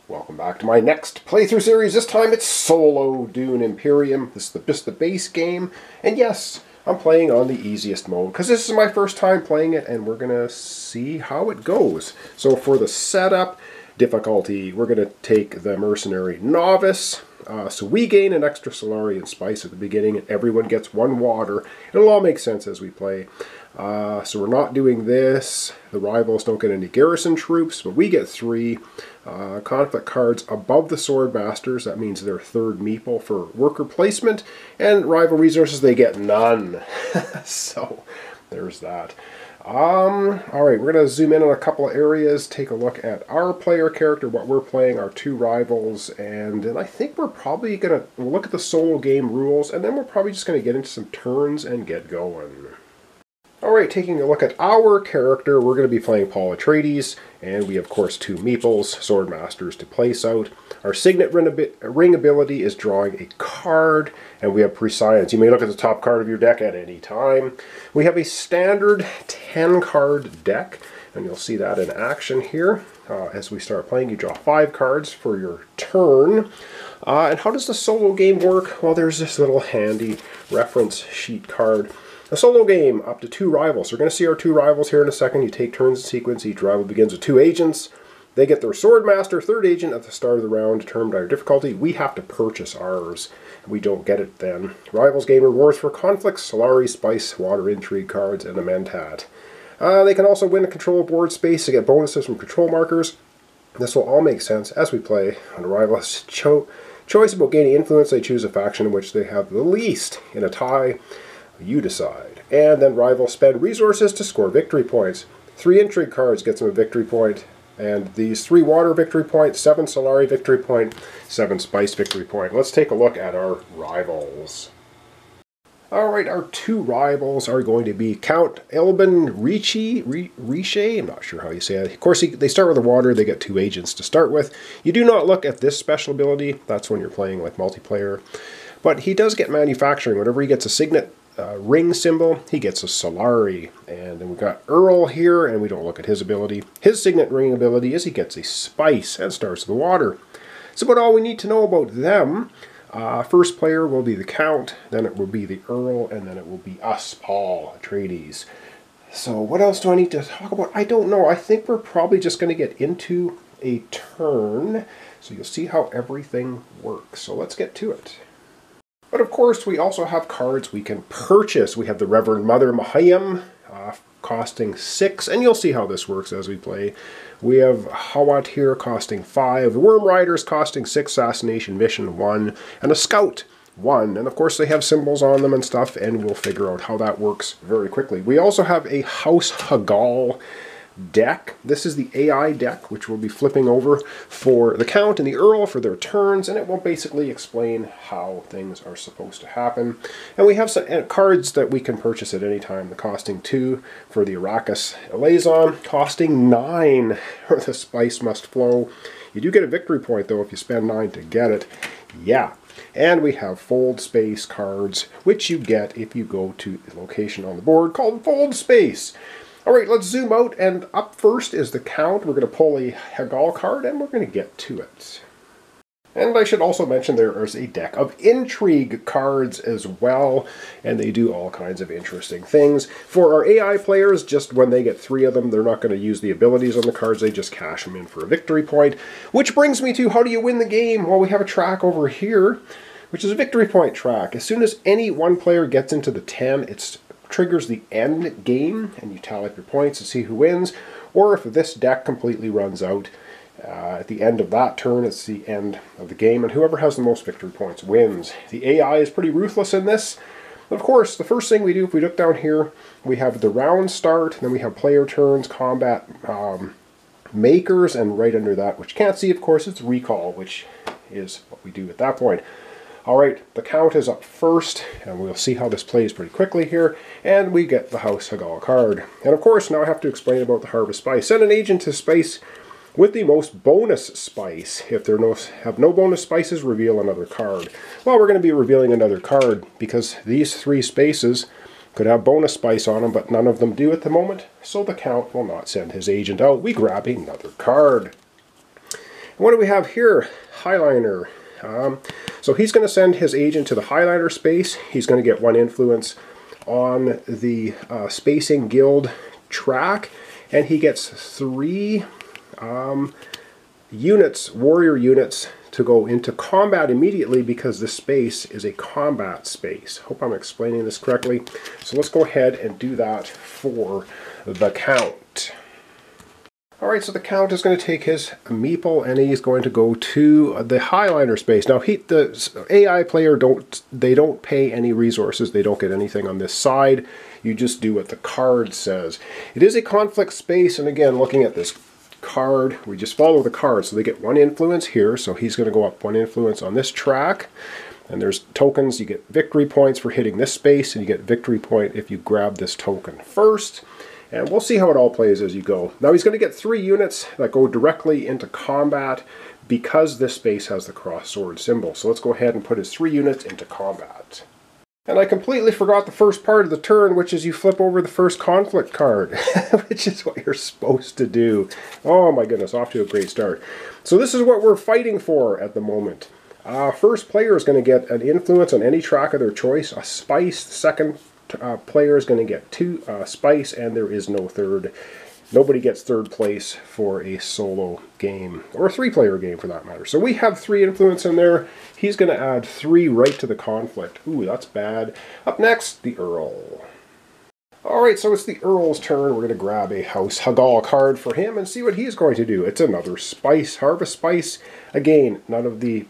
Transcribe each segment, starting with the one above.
Welcome back to my next playthrough series. This time it's solo Dune Imperium. This is just the base game. And yes, I'm playing on the easiest mode because this is my first time playing it and we're going to see how it goes. So for the setup difficulty, we're going to take the Mercenary Novice. So we gain an extra Solarian spice at the beginning and everyone gets one water. It'll all make sense as we play. So we're not doing this. The rivals don't get any garrison troops, but we get 3 conflict cards above the Sword Masters. That means they're third meeple for worker placement, and rival resources they get none. So there's that. Alright, we're going to zoom in on a couple of areas, take a look at our player character, what we're playing, our 2 rivals, and then I think we're probably going to look at the solo game rules, and then we're probably just going to get into some turns and get going. Alright, taking a look at our character, we're going to be playing Paul Atreides, and we have, of course, 2 meeples, Sword Masters to place out. Our Signet Ring ability is drawing a card, and we have Prescience. You may look at the top card of your deck at any time. We have a standard 10-card deck, and you'll see that in action here. As we start playing, you draw 5 cards for your turn. And how does the solo game work? Well, there's this little handy reference sheet card. A solo game, up to 2 rivals. So we're going to see our 2 rivals here in a second. You take turns in sequence. Each rival begins with 2 agents. They get their Sword Master, 3rd agent, at the start of the round, determined by our difficulty. We have to purchase ours. We don't get it then. Rivals gain rewards for conflicts, Solari, Spice, Water Intrigue cards, and a Mentat. They can also win a control board space to get bonuses from control markers. This will all make sense as we play. When a rival has choice about gaining influence, they choose a faction in which they have the least. In a tie, you decide. And then rivals spend resources to score victory points. 3 intrigue cards gets them a victory point. And these 3 water victory points, 7 Solari victory point, 7 spice victory point. Let's take a look at our rivals. Alright, our 2 rivals are going to be Count Elben Riche, I'm not sure how you say it. Of course, they start with the water, they get 2 agents to start with. You do not look at this special ability, that's when you're playing like multiplayer. But he does get manufacturing. Whenever he gets a Signet ring symbol, he gets a Solari. And then we've got Earl here, and we don't look at his ability. His Signet ring ability is he gets a spice and starts with the water. That's about all we need to know about them. First player will be the Count, then it will be the Earl, and then it will be us, Paul Atreides. So what else do I need to talk about? I don't know. I think we're probably just going to get into a turn. So you'll see how everything works. So let's get to it. But of course, we also have cards we can purchase. We have the Reverend Mother Mahayim, costing 6, and you'll see how this works as we play. We have Hawat here costing 5, the Worm Riders costing 6, Assassination Mission 1, and a Scout 1. And of course they have symbols on them and stuff, and we'll figure out how that works very quickly. We also have a House Hagal deck. This is the AI deck, which we'll be flipping over for the Count and the Earl for their turns, and it will basically explain how things are supposed to happen. And we have some cards that we can purchase at any time. The costing 2 for the Arrakis Elazon, costing 9 for the Spice Must Flow. You do get a victory point though if you spend 9 to get it. Yeah. And we have Fold Space cards, which you get if you go to the location on the board called Fold Space. Alright, let's zoom out, and up first is the Count. We're going to pull a Hagal card, and we're going to get to it. And I should also mention there is a deck of intrigue cards as well, and they do all kinds of interesting things. For our AI players, just when they get 3 of them, they're not going to use the abilities on the cards, they just cash them in for a victory point. Which brings me to, how do you win the game? Well, we have a track over here, which is a victory point track. As soon as any one player gets into the 10, it's triggers the end game, and you tally up your points to see who wins. Or if this deck completely runs out, at the end of that turn, it's the end of the game, and whoever has the most victory points wins. The AI is pretty ruthless in this. But of course, the first thing we do, if we look down here, we have the round start, then we have player turns, combat makers, and right under that, which you can't see, of course, it's recall, which is what we do at that point. Alright, the Count is up first, and we'll see how this plays pretty quickly here, and we get the House Hagal card. And of course, now I have to explain about the Harvest Spice. Send an agent to space with the most bonus spice. If there have no bonus spices, reveal another card. Well, we're going to be revealing another card, because these 3 spaces could have bonus spice on them, but none of them do at the moment, so the Count will not send his agent out. We grab another card. What do we have here? Highliner. So he's going to send his agent to the Highliner space. He's going to get 1 influence on the Spacing Guild track, and he gets 3 units, warrior units, to go into combat immediately because this space is a combat space. Hope I'm explaining this correctly. So let's go ahead and do that for the Count. Alright, so the Count is going to take his meeple and he's going to go to the Highliner space. Now, the AI player don't pay any resources. They don't get anything on this side. You just do what the card says. It is a conflict space, and again, looking at this card, we just follow the card. So they get 1 influence here, so he's going to go up 1 influence on this track. And there's tokens. You get victory points for hitting this space, and you get victory point if you grab this token first. And we'll see how it all plays as you go. Now he's going to get 3 units that go directly into combat because this space has the cross sword symbol. So let's go ahead and put his 3 units into combat. And I completely forgot the first part of the turn, which is you flip over the first conflict card, which is what you're supposed to do. Oh my goodness, off to a great start. So this is what we're fighting for at the moment. First player is going to get an influence on any track of their choice, a spice. The second player is going to get 2 spice, and there is no third. Nobody gets third place for a solo game, or a 3-player game for that matter. So we have 3 influence in there. He's going to add 3 right to the conflict. Ooh, that's bad. Up next, the Earl. Alright, so it's the Earl's turn. We're going to grab a House Hagal card for him and see what he's going to do. It's another spice, harvest spice. Again, none of the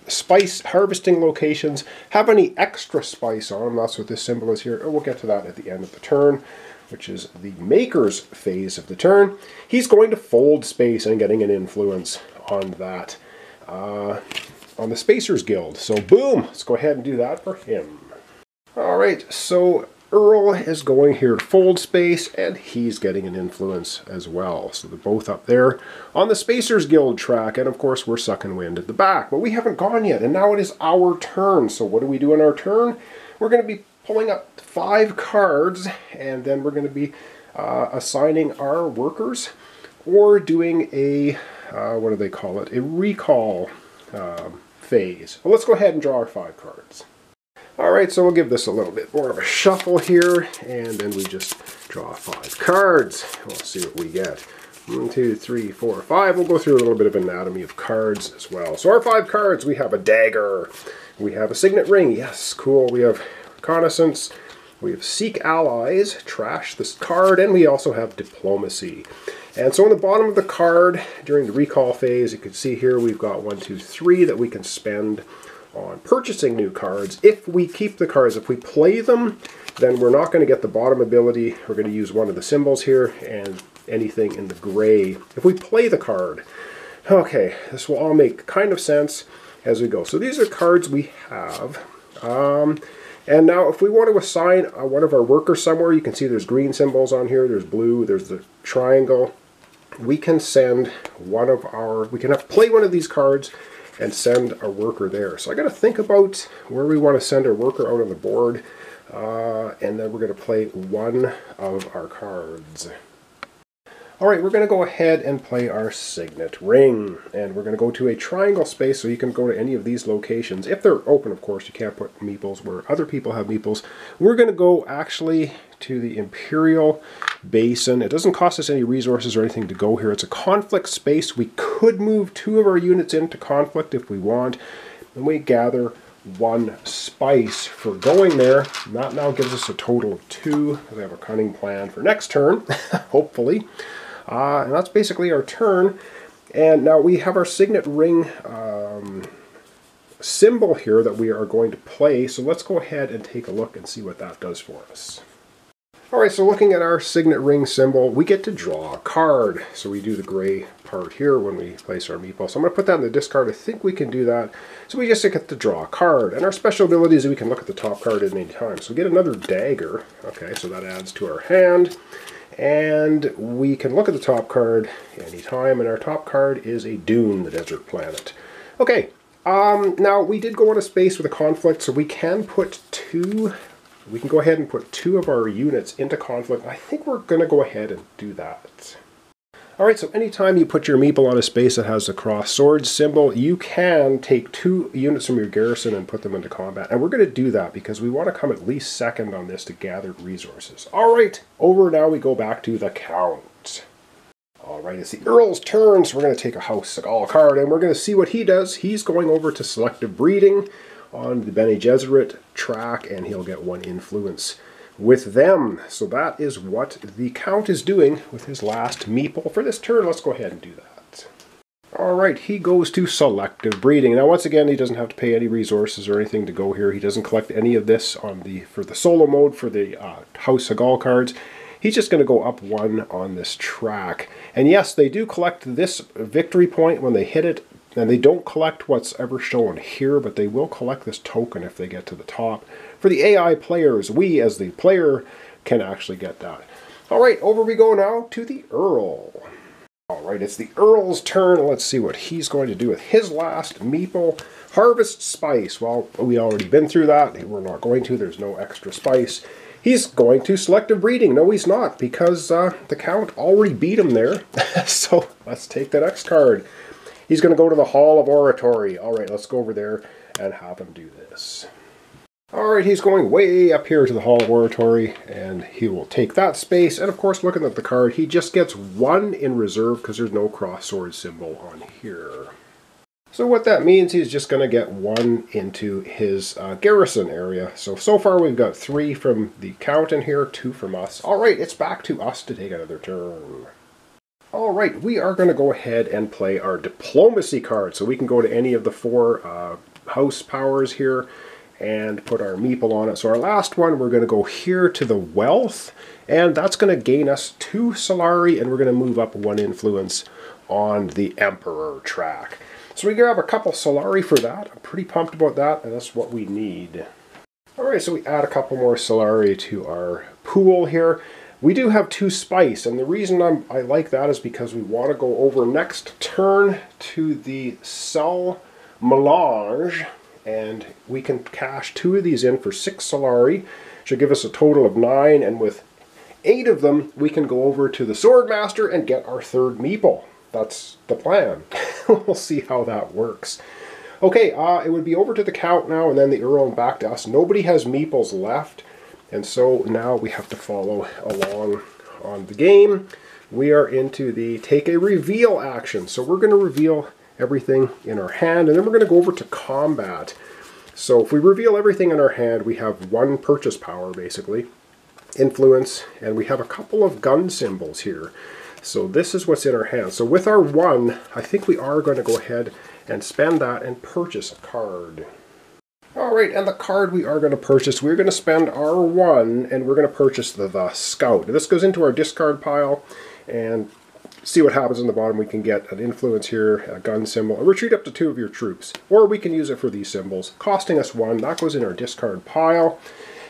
spice harvesting locations have any extra spice on them. That's what this symbol is here. We'll get to that at the end of the turn, which is the Maker's phase of the turn. He's going to fold space and getting an influence on that, on the Spacer's Guild. So boom, let's go ahead and do that for him. Alright, so Earl is going here to fold space, and he's getting an influence as well. So they're both up there on the Spacer's Guild track, and of course we're sucking wind at the back. But we haven't gone yet, and now it is our turn. So what do we do in our turn? We're going to be pulling up 5 cards, and then we're going to be assigning our workers, or doing a, what do they call it, a recall phase. Well, let's go ahead and draw our 5 cards. Alright, so we'll give this a little bit more of a shuffle here, and then we just draw 5 cards. We'll see what we get. 1, 2, 3, 4, 5. We'll go through a little bit of anatomy of cards as well. So our 5 cards, we have a dagger. We have a signet ring. Yes, cool. We have reconnaissance. We have seek allies, trash this card, and we also have diplomacy. And so on the bottom of the card, during the recall phase, you can see here we've got 1, 2, 3 that we can spend on purchasing new cards. If we keep the cards, if we play them, then we're not going to get the bottom ability. We're going to use one of the symbols here and anything in the gray if we play the card. Okay, this will all make kind of sense as we go. So these are cards we have. And now if we want to assign one of our workers somewhere, you can see there's green symbols on here, there's blue, there's the triangle. We can send one of our, we can play one of these cards and send a worker there. So I got to think about where we want to send our worker out on the board, and then we're going to play one of our cards. Alright, we're going to go ahead and play our signet ring, and we're going to go to a triangle space, so you can go to any of these locations. If they're open, of course, you can't put meeples where other people have meeples. We're going to go actually to the Imperial Basin. It doesn't cost us any resources or anything to go here. It's a conflict space. We could move 2 of our units into conflict if we want, and we gather 1 spice for going there. That now gives us a total of 2. We have a cunning plan for next turn, hopefully. And that's basically our turn. And now we have our signet ring symbol here that we are going to play. So let's go ahead and take a look and see what that does for us. Alright, so looking at our signet ring symbol, we get to draw a card. So we do the gray part here when we place our meeple. So I'm going to put that in the discard. I think we can do that. So we just get to draw a card. And our special ability is we can look at the top card at any time. So we get another dagger. Okay, so that adds to our hand. And we can look at the top card anytime, and our top card is a Dune, the desert planet. Okay, now we did go on a space with a conflict, so we can put 2, we can go ahead and put 2 of our units into conflict. I think we're going to go ahead and do that. Alright, so anytime you put your meeple on a space that has a cross sword symbol, you can take 2 units from your garrison and put them into combat. And we're going to do that because we want to come at least second on this to gather resources. Alright, over now we go back to the Count. Alright, it's the Earl's turn, so we're going to take a House Seagal card and we're going to see what he does. He's going over to selective breeding on the Bene Gesserit track and he'll get 1 influence with them. So that is what the Count is doing with his last meeple for this turn. Let's go ahead and do that. Alright, he goes to selective breeding. Now once again, he doesn't have to pay any resources or anything to go here. He doesn't collect any of this for the solo mode for the House Seagal cards. He's just going to go up 1 on this track. And yes, they do collect this victory point when they hit it. And they don't collect what's ever shown here, but they will collect this token if they get to the top. For the AI players, we as the player can actually get that. Alright, over we go now to the Earl. Alright, it's the Earl's turn. Let's see what he's going to do with his last meeple. Harvest spice. Well, we already been through that. We're not going to. There's no extra spice. He's going to selective breeding. No, he's not, because the Count already beat him there. So let's take the next card. He's going to go to the Hall of Oratory. Alright, let's go over there and have him do this. Alright, he's going way up here to the Hall of Oratory, and he will take that space. And of course, looking at the card, he just gets 1 in reserve because there's no cross sword symbol on here. So what that means, he's just going to get 1 into his garrison area. So far we've got 3 from the Count in here, 2 from us. Alright, it's back to us to take another turn. Alright, we are going to go ahead and play our diplomacy card. So we can go to any of the 4 house powers here and put our meeple on it. So our last one, we're going to go here to the wealth. And that's going to gain us 2 Solari, and we're going to move up 1 influence on the Emperor track. So we grab a couple Solari for that. I'm pretty pumped about that, and that's what we need. Alright, so we add a couple more Solari to our pool here. We do have 2 spice, and the reason I like that is because we want to go over next turn to the Cell Melange, and we can cash 2 of these in for 6 Solari. Should give us a total of 9, and with 8 of them, we can go over to the Swordmaster and get our 3rd meeple. That's the plan. We'll see how that works. Okay, it would be over to the Count now, and then the Earl and back to us. Nobody has meeples left. And so now we have to follow along on the game. We are into the take a reveal action. So we're going to reveal everything in our hand, and then we're going to go over to combat. So if we reveal everything in our hand, we have 1 purchase power, basically, influence, and we have a couple of gun symbols here. So this is what's in our hand. So with our 1, I think we are going to go ahead and spend that and purchase a card. Alright, and the card we are going to purchase, we're going to spend our 1, and we're going to purchase the Scout. This goes into our discard pile, and see what happens on the bottom. We can get an influence here, a gun symbol, a retreat up to 2 of your troops. Or we can use it for these symbols, costing us 1. That goes in our discard pile.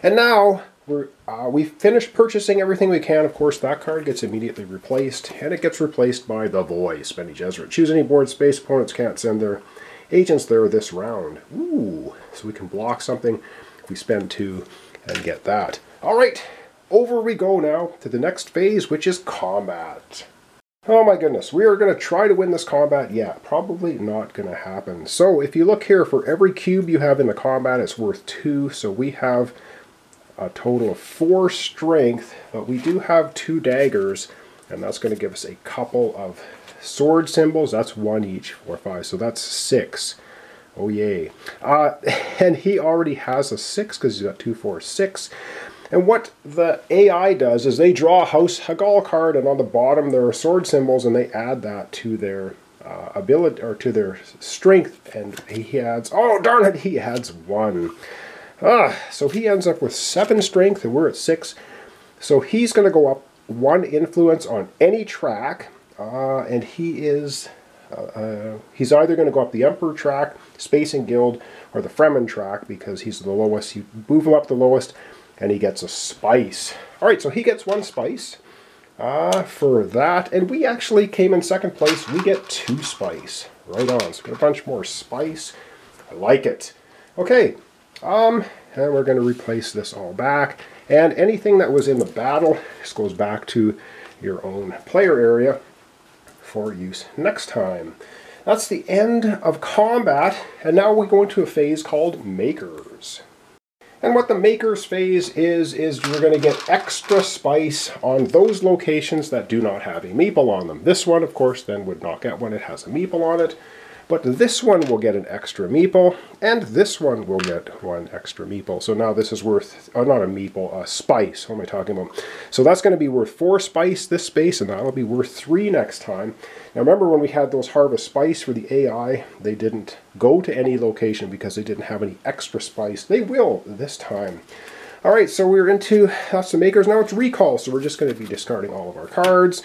And now, we've finished purchasing everything we can. Of course, that card gets immediately replaced, and it gets replaced by the Voice, Bene Gesserit. Choose any board space. Opponents can't send their agents there this round. Ooh, so we can block something if we spend 2 and get that. Alright, over we go now to the next phase, which is combat. Oh my goodness, we are going to try to win this combat. Yeah, probably not going to happen. So if you look here, for every cube you have in the combat, it's worth 2. So we have a total of 4 strength, but we do have 2 daggers, and that's going to give us a couple of sword symbols. That's 1 each, 4, 5, so that's 6. Oh yay. And he already has a 6 because he's got 2, 4, 6. And what the AI does is they draw a House Seagal card, and on the bottom there are sword symbols, and they add that to their ability, or to their strength, and he adds, oh darn it, he adds 1. So he ends up with 7 strength, and we're at 6. So he's going to go up 1 influence on any track, and he is he's either going to go up the Emperor track, Space and Guild, or the Fremen track, because he's the lowest. You move him up the lowest, and he gets a spice. Alright, so he gets 1 spice for that, and we actually came in 2nd place. We get 2 spice. Right on. So we get a bunch more spice. I like it. Okay, and we're going to replace this all back, and anything that was in the battle just goes back to your own player area. for use next time. That's the end of combat, and now we go into a phase called Makers. And what the Makers phase is you're going to get extra spice on those locations that do not have a meeple on them. This one, of course, then would not get one. It has a meeple on it. But this one will get an extra meeple, and this one will get one extra meeple. So now this is worth, not a meeple, a spice. What am I talking about? So that's going to be worth 4 spice this space, and that'll be worth 3 next time. Now remember when we had those harvest spice for the AI, they didn't go to any location because they didn't have any extra spice. They will this time. Alright, so we're into, that's the Makers. Now it's recall, so we're just going to be discarding all of our cards.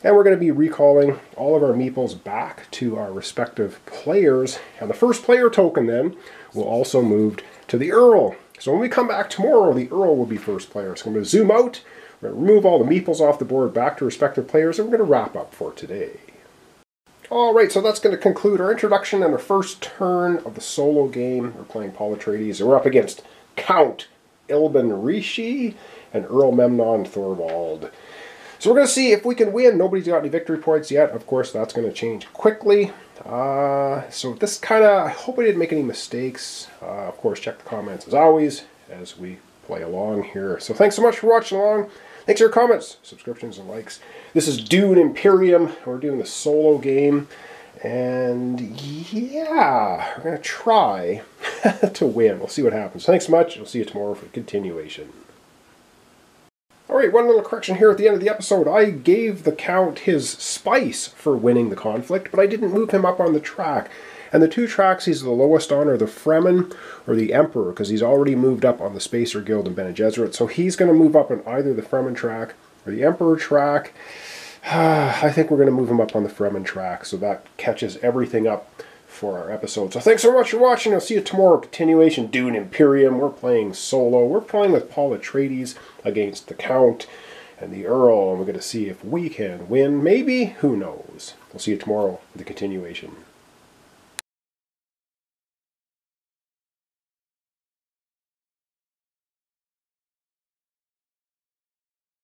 And we're going to be recalling all of our meeples back to our respective players. And the first player token then will also move to the Earl. So when we come back tomorrow, the Earl will be first player. So I'm going to zoom out, we're going to remove all the meeples off the board back to respective players, and we're going to wrap up for today. Alright, so that's going to conclude our introduction and our first turn of the solo game. We're playing Paul Atreides, and we're up against Count Ilben Rishi and Earl Memnon Thorwald. So we're going to see if we can win. Nobody's got any victory points yet. Of course, that's going to change quickly. So this kind of, I hope I didn't make any mistakes. Of course, check the comments as always as we play along here. So thanks so much for watching along. Thanks for your comments, subscriptions, and likes. This is Dune Imperium. We're doing the solo game. And yeah, we're going to try to win. We'll see what happens. Thanks so much. We'll see you tomorrow for the continuation. Alright, one little correction here at the end of the episode. I gave the Count his spice for winning the conflict, but I didn't move him up on the track. And the 2 tracks he's the lowest on are the Fremen or the Emperor, because he's already moved up on the Spacer Guild in Bene Gesserit. So he's going to move up on either the Fremen track or the Emperor track. I think we're going to move him up on the Fremen track, so that catches everything up for our episode. So thanks so much for watching. I'll see you tomorrow. Continuation Dune Imperium. We're playing solo. We're playing with Paul Atreides against the Count and the Earl, and we're going to see if we can win. Maybe. Who knows? We'll see you tomorrow for the continuation.